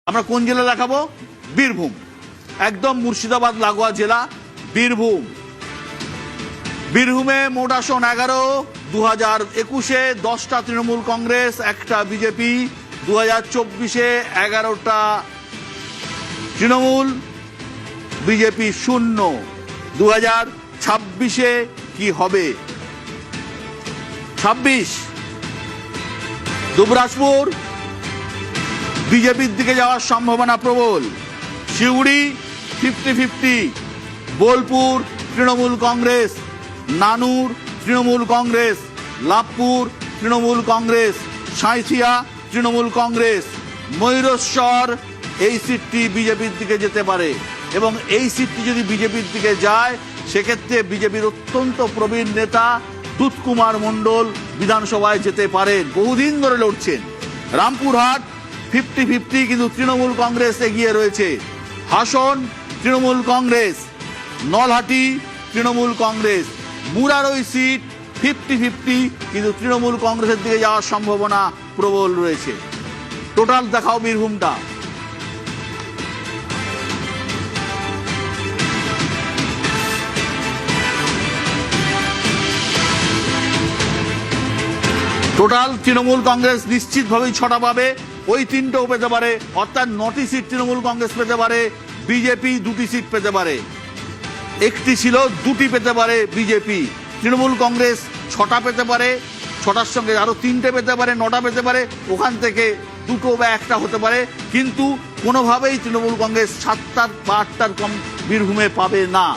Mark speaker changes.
Speaker 1: আমরা কোন জেলা দেখাবো? বীরভূম, একদম মুর্শিদাবাদ লাগোয়া জেলা বীরভূম। বীরভূমে মোট আসন 11। 2021-এ 10টা তৃণমূল কংগ্রেস, 1টা বিজেপি। 2024-এ 11টা তৃণমূল, বিজেপি 0। 2026-এ কি হবে? 26 দুবরাজপুর বিজেপির দিকে যাওয়ার সম্ভাবনা প্রবল। শিউড়ি 50-50, বোলপুর তৃণমূল কংগ্রেস, নানুর তৃণমূল কংগ্রেস, লাভপুর তৃণমূল কংগ্রেস, সাঁইথিয়া তৃণমূল কংগ্রেস, ময়ূরেশ্বর এই সিটটি বিজেপির দিকে যেতে পারে। এবং এই সিটটি যদি বিজেপির দিকে যায় সেক্ষেত্রে বিজেপির অত্যন্ত প্রবীণ নেতা দুধকুমার মণ্ডল বিধানসভায় যেতে পারেন, বহুদিন ধরে লড়ছেন। রামপুরহাট 50-50, কিন্তু তৃণমূল কংগ্রেস এগিয়ে রয়েছে। হাসন তৃণমূল কংগ্রেস, নলহাটি তৃণমূল কংগ্রেস। মুরার ওই সিট 50-50, কিন্তু তৃণমূল কংগ্রেসের দিকে যাওয়ার সম্ভাবনা প্রবল রয়েছে। টোটাল দেখাও বীরভূমটা। টোটাল তৃণমূল কংগ্রেস নিশ্চিতভাবেই 6টা পাবে, ওই 3টেও পেতে পারে, অর্থাৎ 9টি সিট তৃণমূল কংগ্রেস পেতে পারে, বিজেপি 2টি সিট পেতে পারে। 1টি ছিল, 2টি পেতে পারে বিজেপি। তৃণমূল কংগ্রেস 6টা পেতে পারে, 6টার সঙ্গে আরো 3টে পেতে পারে, 9টা পেতে পারে, ওখান থেকে 2টো বা 1টা হতে পারে। কিন্তু কোনোভাবেই তৃণমূল কংগ্রেস 7টার বা 8টার কম বীরভূমে পাবে না।